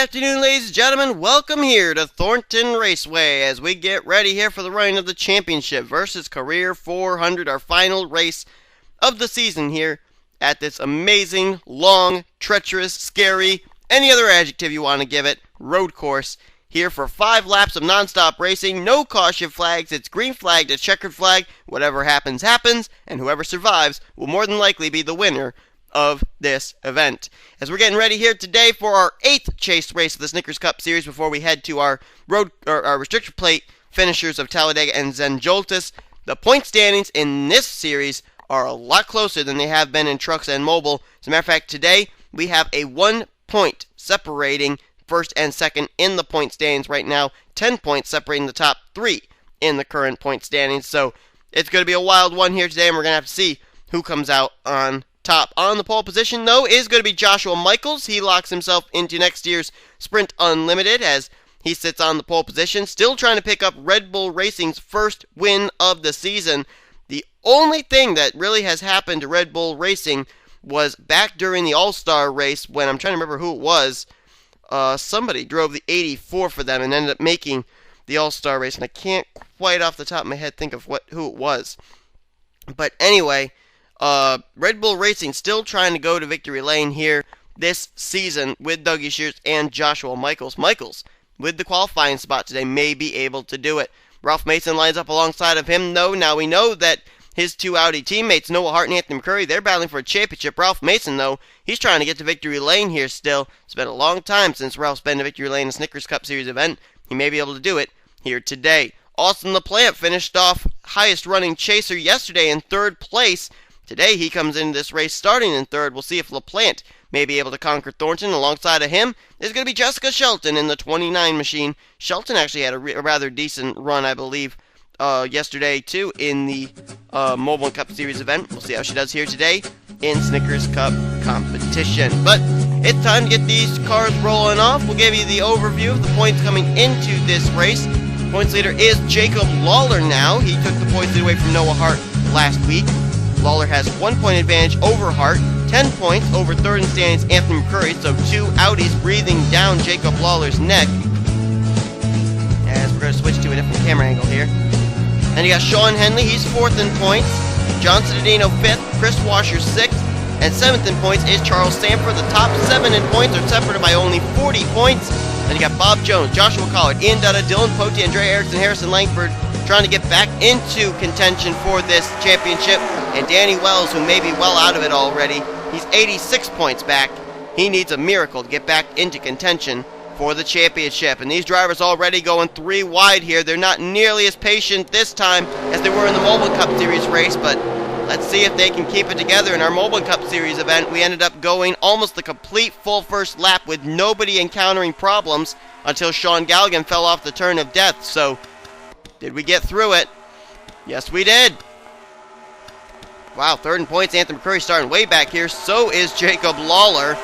afternoon, ladies and gentlemen. Welcome here to Thornton Raceway as we get ready here for the running of the championship versus Career 400, our final race of the season here at this amazing, long, treacherous, scary, any other adjective you want to give it, road course. Here for 5 laps of non-stop racing, no caution flags, it's green flag to checkered flag, whatever happens, happens, and whoever survives will more than likely be the winner of this event. As we're getting ready here today for our 8th chase race of the Snickers Cup Series before we head to our our restrictor plate finishers of Talladega and Zenjoltis, the point standings in this series are a lot closer than they have been in trucks and mobile. As a matter of fact, today we have a 1 point separating first and second in the point standings right now, 10 points separating the top 3 in the current point standings. So it's going to be a wild one here today, and we're going to have to see who comes out on top. On the pole position, though, is going to be Joshua Michaels. He locks himself into next year's Sprint Unlimited as he sits on the pole position, still trying to pick up Red Bull Racing's first win of the season. The only thing that really has happened to Red Bull Racing was back during the All-Star race when, I'm trying to remember who it was, somebody drove the 84 for them and ended up making the All-Star race, and I can't quite off the top of my head think of who it was. But anyway, Red Bull Racing still trying to go to victory lane here this season with Dougie Shears and Joshua Michaels. Michaels, with the qualifying spot today, may be able to do it. Ralph Mason lines up alongside of him, though. Now we know that his 2 Audi teammates, Noah Hart and Anthony McCurry, they're battling for a championship. Ralph Mason, though, he's trying to get to victory lane here still. It's been a long time since Ralph's been to victory lane in a Snickers Cup Series event. He may be able to do it here today. Austin LaPlante finished off highest running chaser yesterday in 3rd place. Today he comes into this race starting in 3rd. We'll see if LaPlante may be able to conquer Thornton. Alongside of him is going to be Jessica Shelton in the 29 machine. Shelton actually had a rather decent run, I believe, yesterday too in the Mobile Cup Series event. We'll see how she does here today in Snickers Cup competition. But it's time to get these cars rolling off. We'll give you the overview of the points coming into this race. Points leader is Jacob Lawler now. He took the points lead away from Noah Hart last week. Lawler has 1 point advantage over Hart, 10 points over 3rd in standings Anthony McCurry, so 2 Audis breathing down Jacob Lawler's neck. As we're going to switch to a different camera angle here. Then you got Sean Henley, he's 4th in points. John Citadino 5th, Chris Washer 6th, and 7th in points is Charles Sanford. The top 7 in points are separated by only 40 points. Then you got Bob Jones, Joshua Collard, Ian Dutta, Dylan Pote, Andre Erickson, Harrison Langford trying to get back into contention for this championship. And Danny Wells, who may be well out of it already, he's 86 points back. He needs a miracle to get back into contention for the championship. And these drivers already going 3 wide here. They're not nearly as patient this time as they were in the Mobile Cup Series race, but let's see if they can keep it together. In our Mobile Cup Series event, we ended up going almost the complete full first lap with nobody encountering problems until Sean Galligan fell off the turn of death. So, did we get through it? Yes, we did. Wow, 3rd in points, Anthony McCurry starting way back here. So is Jacob Lawler.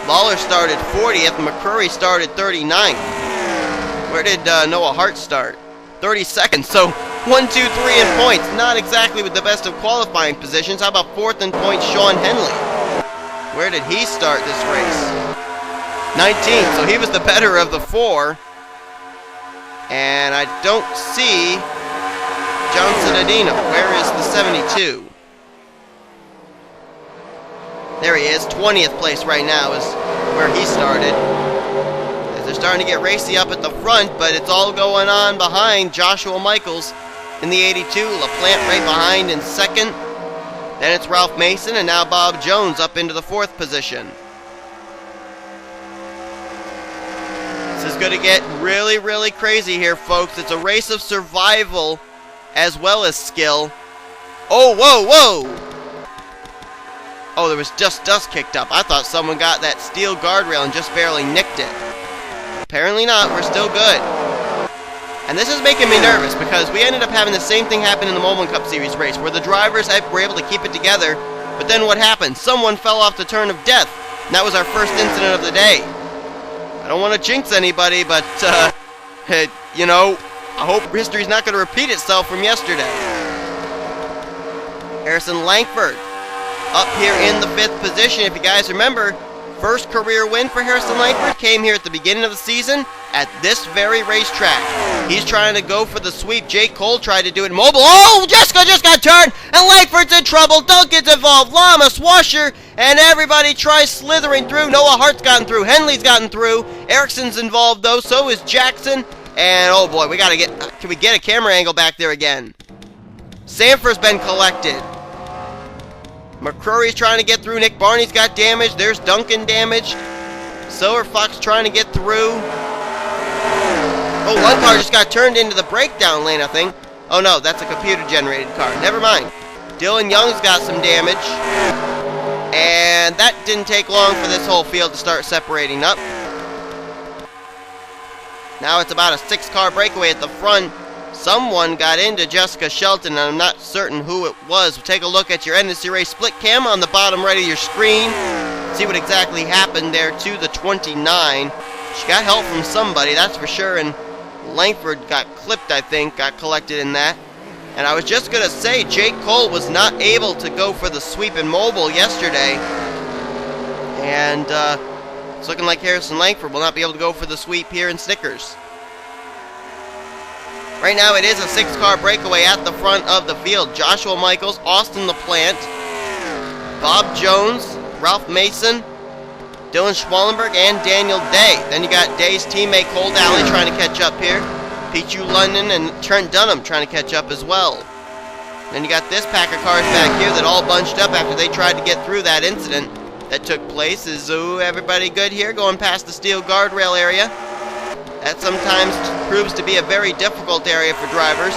Lawler started 40th, McCurry started 39th. Where did Noah Hart start? 32nd, so 1, 2, 3 in points. Not exactly with the best of qualifying positions. How about 4th in points, Sean Henley? Where did he start this race? 19th, so he was the better of the 4. And I don't see John Citadino. Where is the 72? There he is, 20th place right now is where he started. As they're starting to get racy up at the front, but it's all going on behind Joshua Michaels in the 82. LaPlante right behind in 2nd. Then it's Ralph Mason, and now Bob Jones up into the 4th position. This is going to get really, really crazy here, folks. It's a race of survival as well as skill. Oh, whoa, whoa! Oh, there was just dust kicked up. I thought someone got that steel guardrail and just barely nicked it. Apparently not. We're still good. And this is making me nervous because we ended up having the same thing happen in the Mobile Cup Series race where the drivers were able to keep it together, but then what happened? Someone fell off the turn of death. And that was our first incident of the day. I don't want to jinx anybody, but, you know, I hope history's not going to repeat itself from yesterday. Harrison Langford up here in the 5th position. If you guys remember, first career win for Harrison Langford came here at the beginning of the season at this very racetrack. He's trying to go for the sweep. Jake Cole tried to do it in mobile. Oh, Jessica just got turned, and Langford's in trouble. Duncan's involved. Lamas, Washer, and everybody tries slithering through. Noah Hart's gotten through. Henley's gotten through. Erickson's involved, though. So is Jackson. And, oh, boy, can we get a camera angle back there again? Sanford's been collected. McCrory's trying to get through. Nick Barney's got damage. There's Duncan damage. Silver Fox trying to get through. Oh, one car just got turned into the breakdown lane, I think. Oh, no, that's a computer-generated car. Never mind. Dylan Young's got some damage. And that didn't take long for this whole field to start separating up. Now it's about a 6-car breakaway at the front. Someone got into Jessica Shelton, and I'm not certain who it was. We'll take a look at your NNSCRA split cam on the bottom right of your screen. See what exactly happened there to the 29. She got help from somebody, that's for sure, and Langford got clipped, I think, got collected in that. And I was just going to say, Jake Cole was not able to go for the sweep in mobile yesterday. And it's looking like Harrison Langford will not be able to go for the sweep here in Snickers. Right now it is a 6-car breakaway at the front of the field. Joshua Michaels, Austin LaPlante, Bob Jones, Ralph Mason, Dylan Schwallenberg, and Daniel Day. Then you got Day's teammate Cole Dowley trying to catch up here. Pichu London and Trent Dunham trying to catch up as well. Then you got this pack of cars back here that all bunched up after they tried to get through that incident that took place. Is everybody good here going past the steel guardrail area? That sometimes proves to be a very difficult area for drivers.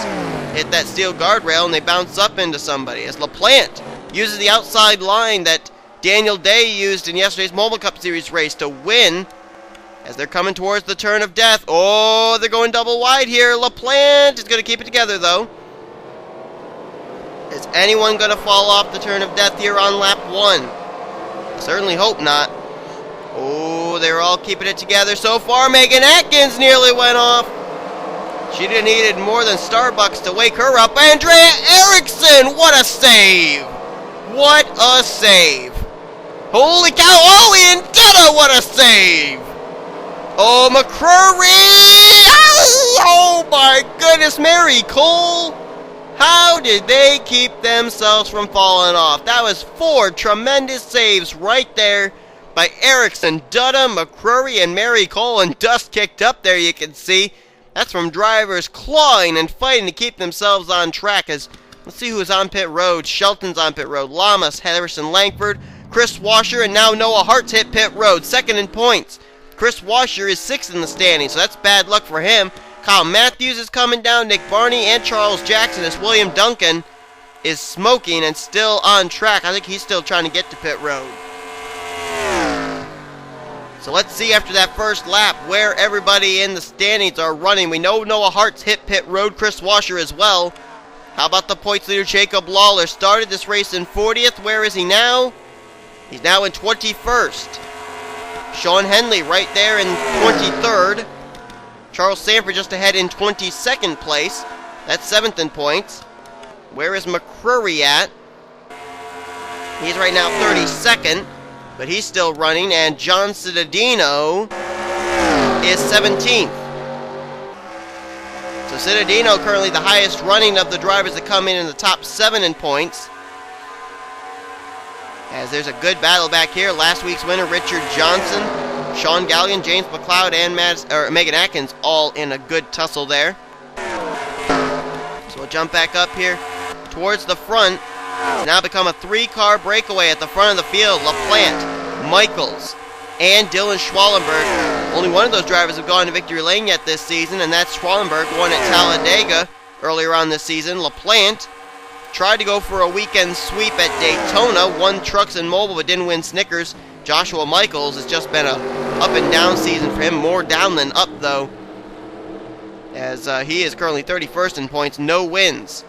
Hit that steel guardrail and they bounce up into somebody. As LaPlante uses the outside line that Daniel Day used in yesterday's Mobile Cup Series race to win as they're coming towards the turn of death. Oh, they're going double wide here. LaPlante is going to keep it together, though. Is anyone going to fall off the turn of death here on lap 1? I certainly hope not. Oh, they're all keeping it together so far. Megan Atkins nearly went off. She needed more than Starbucks to wake her up. Andrea Erickson, what a save! What a save! Holy cow, Ollie and Dutta, what a save! Oh, McCrory! Oh my goodness, Mary Cole! How did they keep themselves from falling off? That was 4 tremendous saves right there by Erickson, Dutta, McCrory, and Mary Cole, and dust kicked up there, you can see. That's from drivers clawing and fighting to keep themselves on track. As let's see who's on pit road. Shelton's on pit road. Lamas, Harrison Langford, Chris Washer, and now Noah Hart's hit pit road. Second in points. Chris Washer is 6th in the standings, so that's bad luck for him. Kyle Matthews is coming down. Nick Barney and Charles Jackson as William Duncan is smoking and still on track. I think he's still trying to get to pit road. So let's see after that first lap where everybody in the standings are running. We know Noah Hart's hit pit road, Chris Washer as well. How about the points leader Jacob Lawler? Started this race in 40th. Where is he now? He's now in 21st. Sean Henley right there in 23rd. Charles Sanford just ahead in 22nd place. That's 7th in points. Where is McCrory at? He's right now 32nd. But he's still running, and John Cittadino is 17th. So Cittadino currently the highest running of the drivers that come in the top 7 in points. As there's a good battle back here. Last week's winner, Richard Johnson, Sean Gallion, James McLeod, and Megan Atkins all in a good tussle there. So we'll jump back up here towards the front. It's now become a 3-car breakaway at the front of the field. LaPlante, Michaels, and Dylan Schwallenberg. Only one of those drivers have gone to victory lane yet this season, and that's Schwallenberg, won at Talladega earlier on this season. LaPlante tried to go for a weekend sweep at Daytona, won trucks and mobile but didn't win Snickers. Joshua Michaels has just been a up and down season for him, more down than up though, as he is currently 31st in points, no wins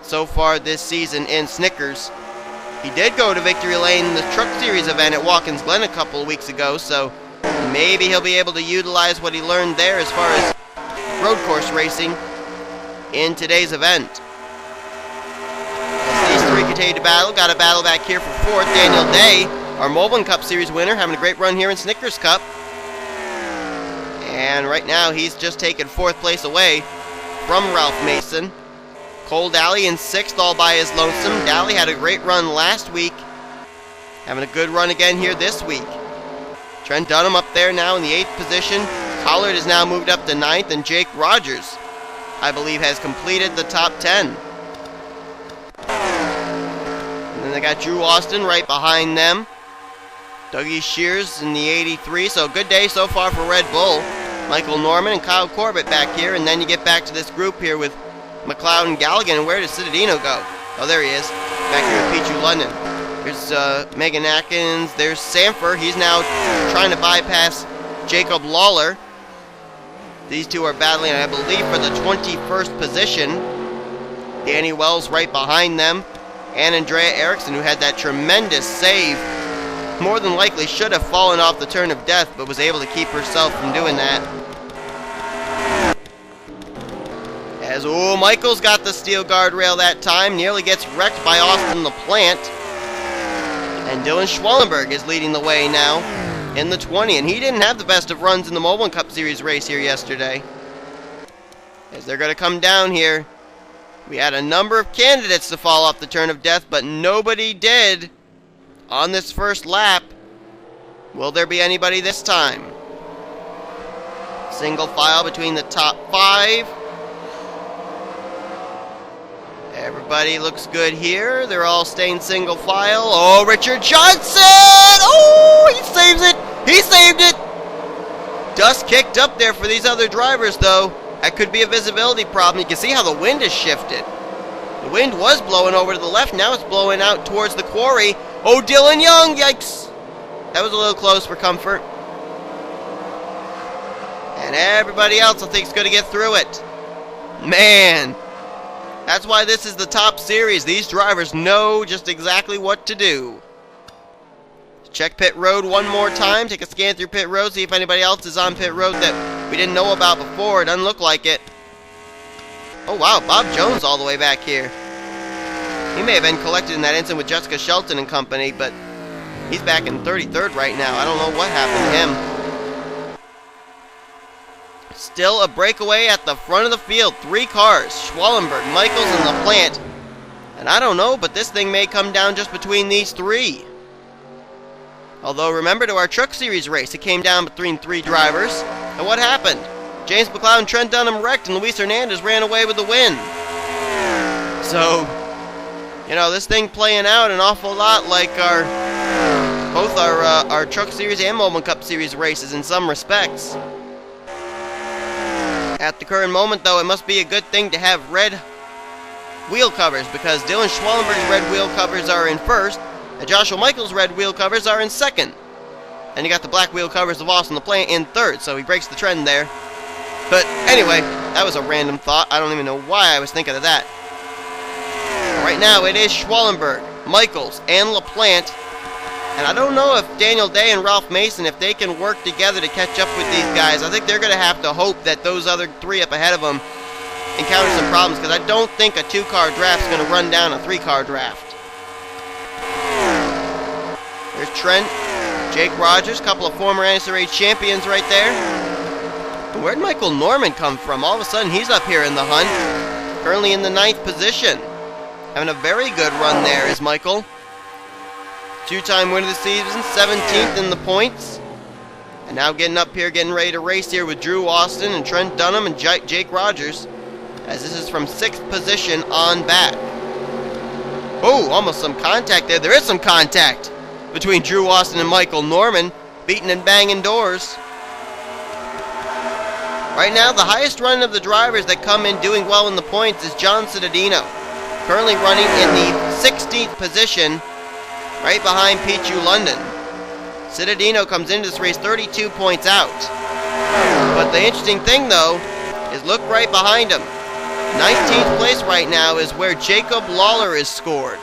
so far this season in Snickers. He did go to victory lane in the Truck Series event at Watkins Glen a couple of weeks ago, so maybe he'll be able to utilize what he learned there as far as road course racing in today's event. As these three continue to battle, got a battle back here for 4th. Daniel Day our Moblin Cup Series winner, having a great run here in Snickers Cup. And right now, he's just taken 4th place away from Ralph Mason. Cole Daly in 6th all by his lonesome. Daly had a great run last week. Having a good run again here this week. Trent Dunham up there now in the 8th position. Collard has now moved up to 9th, and Jake Rogers, I believe, has completed the top 10. And then they got Drew Austin right behind them. Dougie Shears in the 83, so good day so far for Red Bull. Michael Norman and Kyle Corbett back here, and then you get back to this group here with McLeod and Galligan. And where does Citadino go? Oh, there he is, back here with Pichu London. There's Megan Atkins, there's Sanford. He's now trying to bypass Jacob Lawler. These two are battling, I believe, for the 21st position. Danny Wells right behind them. And Andrea Erickson, who had that tremendous save. More than likely should have fallen off the turn of death, but was able to keep herself from doing that. As, Michaels got the steel guardrail that time. Nearly gets wrecked by Austin LaPlante. And Dylan Schwallenberg is leading the way now in the 20, and he didn't have the best of runs in the Moblin Cup Series race here yesterday. As they're going to come down here, we had a number of candidates to fall off the turn of death, but nobody did on this first lap. Will there be anybody this time? Single file between the top 5. Everybody looks good here. They're all staying single file. Oh, Richard Johnson! Oh, he saves it! He saved it! Dust kicked up there for these other drivers, though. That could be a visibility problem. You can see how the wind has shifted. The wind was blowing over to the left. Now it's blowing out towards the quarry. Oh, Dylan Young! Yikes! That was a little close for comfort. And everybody else, I think, is going to get through it. Man! That's why this is the top series. These drivers know just exactly what to do. Check pit road one more time. Take a scan through pit road. See if anybody else is on pit road that we didn't know about before. It doesn't look like it. Oh, wow. Bob Jones all the way back here. He may have been collected in that incident with Jessica Shelton and company, but he's back in 33rd right now. I don't know what happened to him. Still a breakaway at the front of the field. 3 cars. Schwallenberg, Michaels, and LaPlante. And I don't know, but this thing may come down just between these 3. Although, remember to our Truck Series race, it came down between 3 drivers. And what happened? James McLeod and Trent Dunham wrecked, and Luis Hernandez ran away with the win. So, you know, this thing playing out an awful lot like both our Truck Series and Moblin Cup Series races in some respects. At the current moment, though, it must be a good thing to have red wheel covers, because Dylan Schwallenberg's red wheel covers are in 1st, and Joshua Michaels' red wheel covers are in 2nd. And you got the black wheel covers of Austin LaPlante in 3rd, so he breaks the trend there. But anyway, that was a random thought. I don't even know why I was thinking of that. Right now, it is Schwallenberg, Michaels, and LaPlante. And I don't know if Daniel Day and Ralph Mason, if they can work together to catch up with these guys. I think they're going to have to hope that those other 3 up ahead of them encounter some problems, because I don't think a 2-car draft is going to run down a 3-car draft. There's Trent, Jake Rogers, a couple of former NSCRA champions right there. Where'd Michael Norman come from? All of a sudden, he's up here in the hunt. Currently in the 9th position. Having a very good run there is Michael. 2-time winner of the season, 17th in the points. And now getting up here, getting ready to race here with Drew Austin and Trent Dunham and Jake Rogers, as this is from 6th position on back. Oh, almost some contact there. There is some contact between Drew Austin and Michael Norman, beating and banging doors. Right now, the highest run of the drivers that come in doing well in the points is John Citadino, currently running in the 16th position, right behind Pichu London. Citadino comes into this race 32 points out. But the interesting thing, though, is look right behind him. 19th place right now is where Jacob Lawler is scored.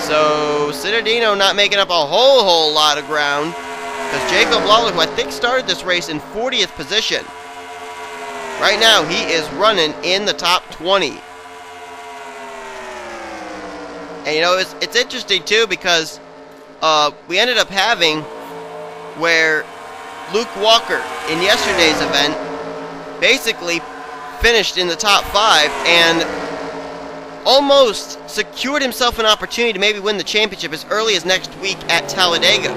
So Citadino not making up a whole lot of ground, because Jacob Lawler, who I think started this race in 40th position, right now he is running in the top 20. And you know, it's interesting too, because we ended up having where Luke Walker in yesterday's event basically finished in the top 5 and almost secured himself an opportunity to maybe win the championship as early as next week at Talladega.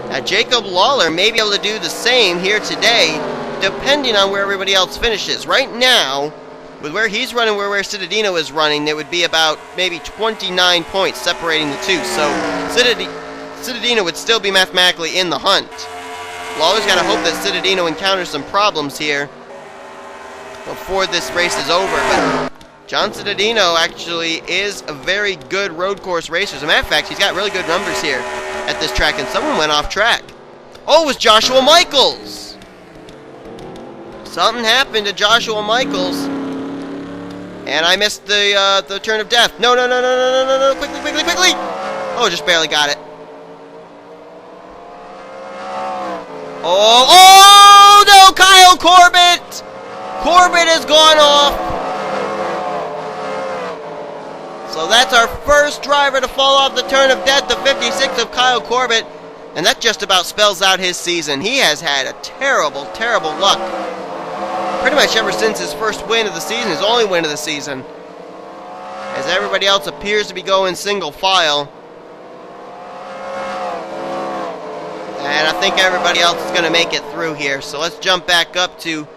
Now Jacob Lawler may be able to do the same here today, depending on where everybody else finishes. Right now, with where he's running, where Citadino is running, there would be about maybe 29 points separating the two. So Citadino would still be mathematically in the hunt. Lawler's got to hope that Citadino encounters some problems here before this race is over. But John Citadino actually is a very good road course racer. As a matter of fact, he's got really good numbers here at this track, and someone went off track. Oh, it was Joshua Michaels! Something happened to Joshua Michaels, and I missed the turn of death. No, quickly, quickly, quickly! Oh, just barely got it. Oh, no, Kyle Corbett! Corbett has gone off. So that's our first driver to fall off the turn of death, the 56 of Kyle Corbett. And that just about spells out his season. He has had a terrible, terrible luck. Pretty much ever since his first win of the season, his only win of the season. As everybody else appears to be going single file. And I think everybody else is going to make it through here. So let's jump back up to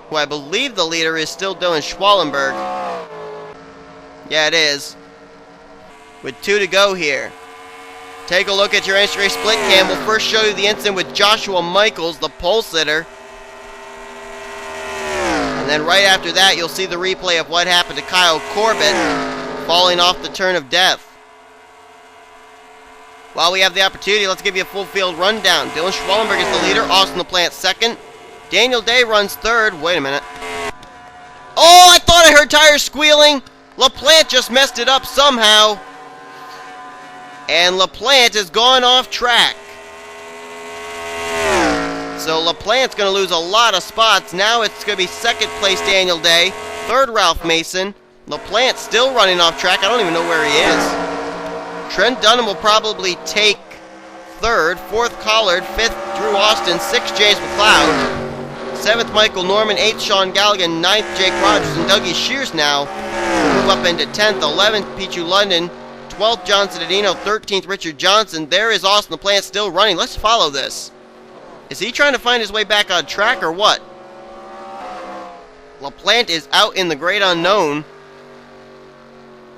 who I believe the leader is still Dylan Schwallenberg. Yeah, it is. With 2 to go here. Take a look at your NNSCRA split cam. We'll first show you the incident with Joshua Michaels, the pole sitter. And then right after that, you'll see the replay of what happened to Kyle Corbett falling off the turn of death. While we have the opportunity, let's give you a full field rundown. Dylan Schwallenberg is the leader. Austin LaPlante second. Daniel Day runs third. Wait a minute. Oh, I thought I heard tires squealing. LaPlante just messed it up somehow. And LaPlante has gone off track. So LaPlante's going to lose a lot of spots. Now it's going to be second place Daniel Day. Third Ralph Mason. LaPlante still running off track. I don't even know where he is. Trent Dunham will probably take third. Fourth Collard. Fifth Drew Austin. Sixth James McLeod. 7th, Michael Norman. 8th, Sean Galligan. 9th, Jake Rogers. And Dougie Shears now move up into 10th. 11th, Pichu London. 12th, John Citadino. 13th, Richard Johnson. There is Austin LaPlante still running. Let's follow this. Is he trying to find his way back on track or what? LaPlante is out in the great unknown.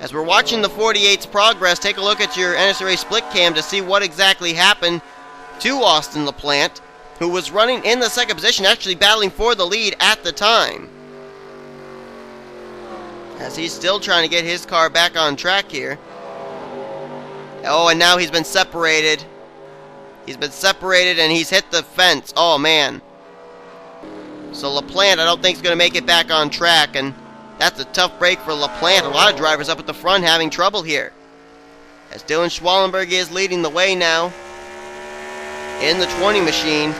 As we're watching the 48's progress, take a look at your NNSCRA split cam to see what exactly happened to Austin LaPlante, who was running in the second position, actually battling for the lead at the time. As he's still trying to get his car back on track here. Oh, and now he's been separated. He's been separated and he's hit the fence. Oh, man. So LaPlante, I don't think is going to make it back on track, and that's a tough break for LaPlante. A lot of drivers up at the front having trouble here. As Dylan Schwallenberg is leading the way now in the 20 machine.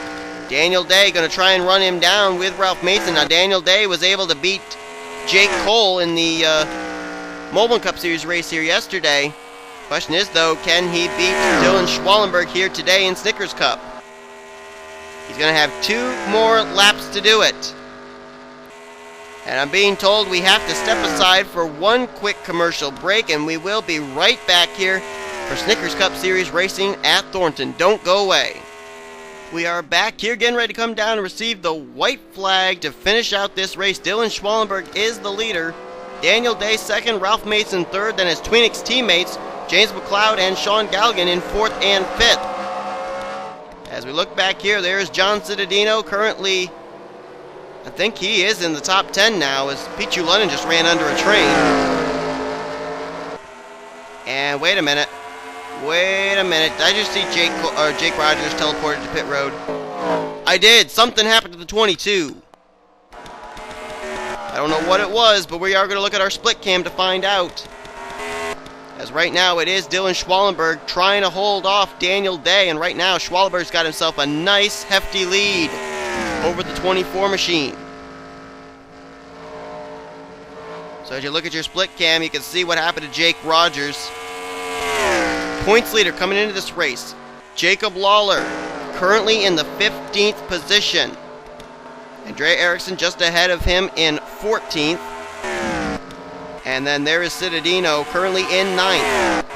Daniel Day going to try and run him down with Ralph Mason. Now Daniel Day was able to beat Jake Cole in the Mobile Cup Series race here yesterday. Question is, though, can he beat Dylan Schwallenberg here today in Snickers Cup? He's going to have 2 more laps to do it. And I'm being told we have to step aside for one quick commercial break, and we will be right back here for Snickers Cup Series racing at Thornton. Don't go away. We are back here getting ready to come down and receive the white flag to finish out this race. Dylan Schwallenberg is the leader. Daniel Day second, Ralph Mason third, then his Tweenix teammates James McLeod and Sean Galligan in 4th and 5th. As we look back here, there's John Citadino. Currently, I think he is in the top 10 now, as Pichu London just ran under a train. And wait a minute. Did I just see Jake Rogers teleported to pit road? I did. Something happened to the 22. I don't know what it was, but we are going to look at our split cam to find out. As right now it is Dylan Schwallenberg trying to hold off Daniel Day, and right now Schwallenberg's got himself a nice hefty lead over the 24 machine. So as you look at your split cam, you can see what happened to Jake Rogers. points leader coming into this race. Jacob Lawler, currently in the 15th position. Andrea Eriksson just ahead of him in 14th. And then there is Cittadino, currently in 9th.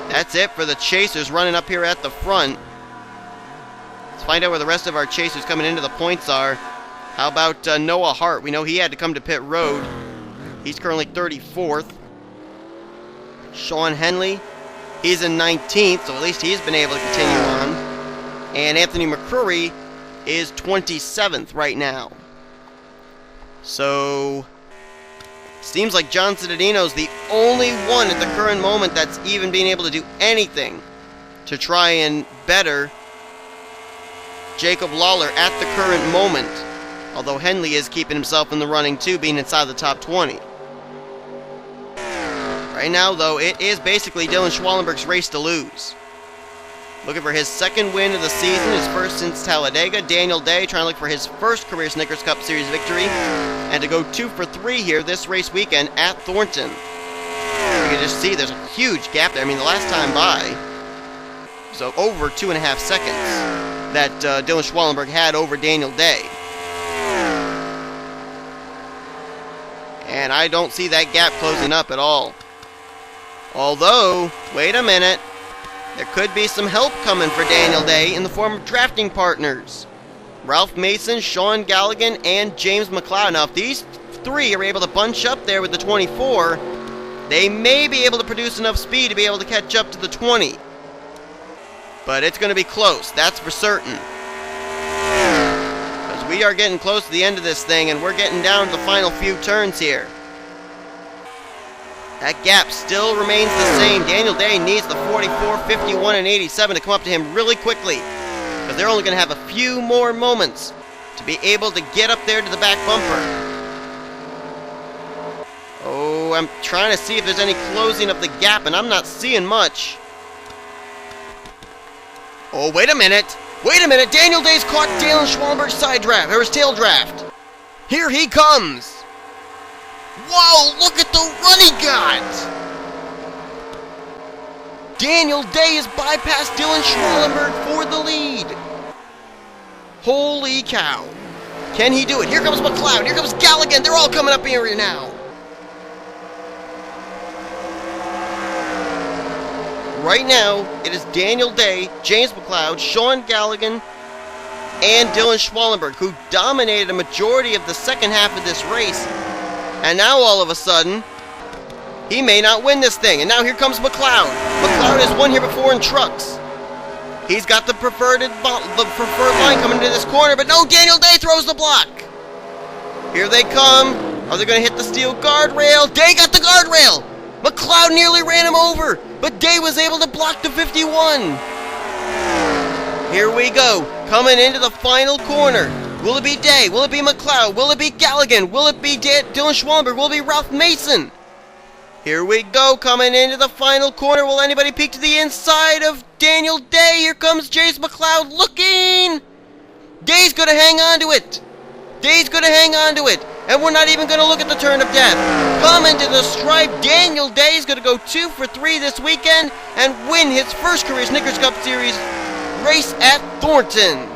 That's it for the chasers running up here at the front. Let's find out where the rest of our chasers coming into the points are. How about Noah Hart? We know he had to come to pit road. He's currently 34th. Sean Henley, he's in 19th, so at least he's been able to continue on. And Anthony McCrory is 27th right now. So, seems like John Cittadino's the only one at the current moment that's even being able to do anything to try and better Jacob Lawler at the current moment. Although Henley is keeping himself in the running too, being inside the top 20. Right now, though, it is basically Dylan Schwallenberg's race to lose. Looking for his second win of the season, his first since Talladega. Daniel Day trying to look for his first career Snickers Cup Series victory. And to go 2 for 3 here this race weekend at Thornton. You can just see there's a huge gap there. I mean, the last time by, so over 2.5 seconds that Dylan Schwallenberg had over Daniel Day. And I don't see that gap closing up at all. Although, wait a minute, there could be some help coming for Daniel Day in the form of drafting partners. Ralph Mason, Sean Galligan, and James McLeod. Now, if these three are able to bunch up there with the 24, they may be able to produce enough speed to be able to catch up to the 20. But it's going to be close, that's for certain. Because we are getting close to the end of this thing, and we're getting down to the final few turns here. That gap still remains the same. Daniel Day needs the 44, 51, and 87 to come up to him really quickly. Because they're only going to have a few more moments to be able to get up there to the back bumper. Oh, I'm trying to see if there's any closing of the gap, and I'm not seeing much. Oh, wait a minute. Wait a minute. Daniel Day's caught Dylan Schwallenberg's side draft, or his tail draft. Here he comes. Whoa, look at the run he got! Daniel Day has bypassed Dylan Schwallenberg for the lead. Holy cow. Can he do it? Here comes McLeod, here comes Galligan, they're all coming up here now. Right now, it is Daniel Day, James McLeod, Sean Galligan, and Dylan Schwallenberg, who dominated a majority of the second half of this race. And now all of a sudden, he may not win this thing. And now here comes McLeod. McLeod has won here before in trucks. He's got the preferred line coming into this corner, but no, Daniel Day throws the block. Here they come. Are they going to hit the steel guardrail? Day got the guardrail. McLeod nearly ran him over, but Day was able to block the 51. Here we go, coming into the final corner. Will it be Day? Will it be McLeod? Will it be Galligan? Will it be Dylan Schwallenberg? Will it be Ralph Mason? Here we go, coming into the final corner. Will anybody peek to the inside of Daniel Day? Here comes James McLeod looking. Day's going to hang on to it. Day's going to hang on to it. And we're not even going to look at the turn of death. Coming to the stripe, Daniel Day is going to go 2 for 3 this weekend and win his first career Snickers Cup Series race at Thornton.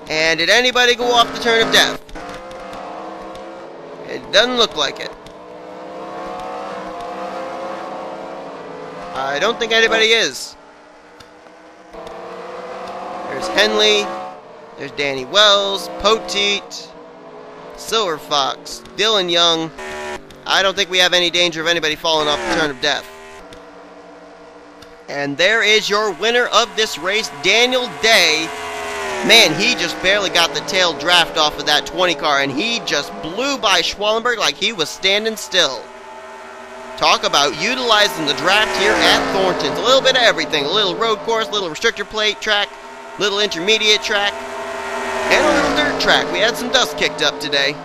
And did anybody go off the turn of death? It doesn't look like it. I don't think anybody is. There's Henley. There's Danny Wells, Poteet, Silver Fox, Dylan Young. I don't think we have any danger of anybody falling off the turn of death. And there is your winner of this race, Daniel Day. Man, he just barely got the tail draft off of that 20 car, and he just blew by Schwallenberg like he was standing still. Talk about utilizing the draft here at Thornton. A little bit of everything. A little road course, a little restrictor plate track, little intermediate track, and a little dirt track. We had some dust kicked up today.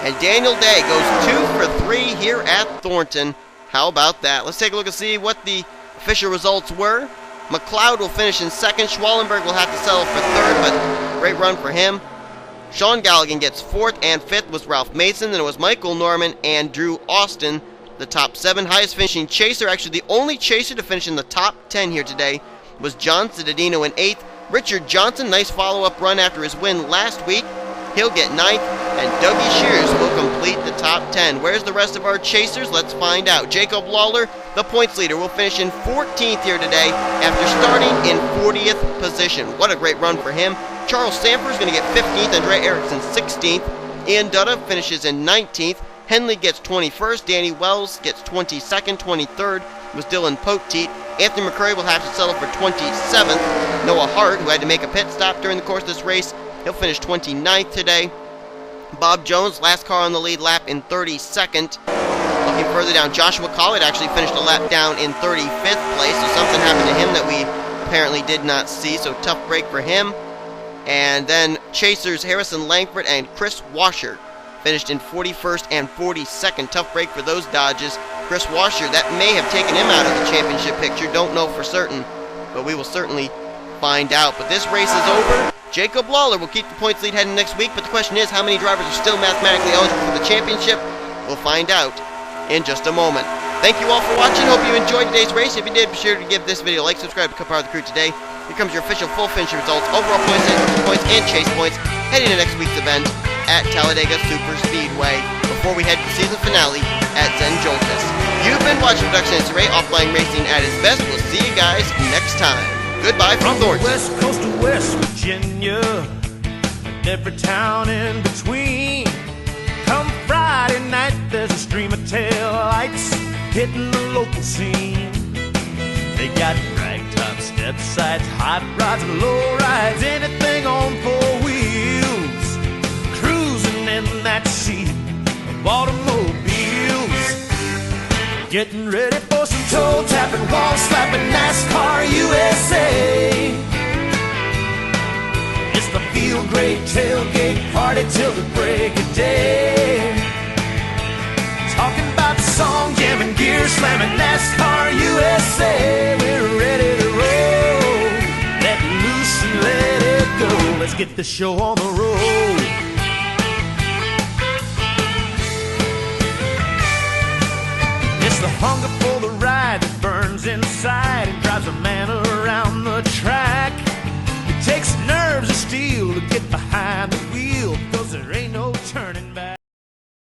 And Daniel Day goes 2 for 3 here at Thornton. How about that? Let's take a look and see what the official results were. McLeod will finish in second. Schwallenberg will have to settle for third, but great run for him. Sean Galligan gets fourth, and fifth was Ralph Mason. Then it was Michael Norman and Drew Austin the top 7. Highest finishing chaser, actually the only chaser to finish in the top 10 here today, was John Citadino in 8th. Richard Johnson, nice follow-up run after his win last week. He'll get 9th, and Dougie Shears will complete the top 10. Where's the rest of our chasers? Let's find out. Jacob Lawler, the points leader, will finish in 14th here today after starting in 40th position. What a great run for him. Charles Sanford is going to get 15th, Andre Erickson 16th. Ian Dutta finishes in 19th. Henley gets 21st. Danny Wells gets 22nd. 23rd was Dylan Poteet. Anthony McCurry will have to settle for 27th. Noah Hart, who had to make a pit stop during the course of this race, he'll finish 29th today. Bob Jones, last car on the lead lap, in 32nd. Looking further down, Joshua Collett actually finished a lap down in 35th place, so something happened to him that we apparently did not see, so tough break for him. And then chasers Harrison Langford and Chris Washer finished in 41st and 42nd. Tough break for those Dodges. Chris Washer, that may have taken him out of the championship picture. Don't know for certain, but we will certainly find out. But this race is over. Jacob Lawler will keep the points lead heading next week, but the question is, how many drivers are still mathematically eligible for the championship? We'll find out in just a moment. Thank you all for watching. Hope you enjoyed today's race. If you did, be sure to give this video a like, subscribe, become part of the crew today. Here comes your official full finish results, overall points, and chase points heading to next week's event at Talladega Super Speedway before we head to the season finale at Zen Joltis. You've been watching Production NNSCRA, offline racing at its best. We'll see you guys next time. Goodbye from Thornton. West coast to West Virginia, and every town in between. Come Friday night, there's a stream of tail lights hitting the local scene. They got ragtop step sides, hot rods and low rides, anything on 4 wheels, cruising in that sea of automobiles. Getting ready for some toe tapping, wall slapping, NASCAR USA. It's the field grade tailgate party till the break of day. Talking about the song, jamming, gear slamming, NASCAR USA. We're ready to roll. Let loose and let it go. Let's get the show on the road. It's the hunger for the ride that burns inside and drives a man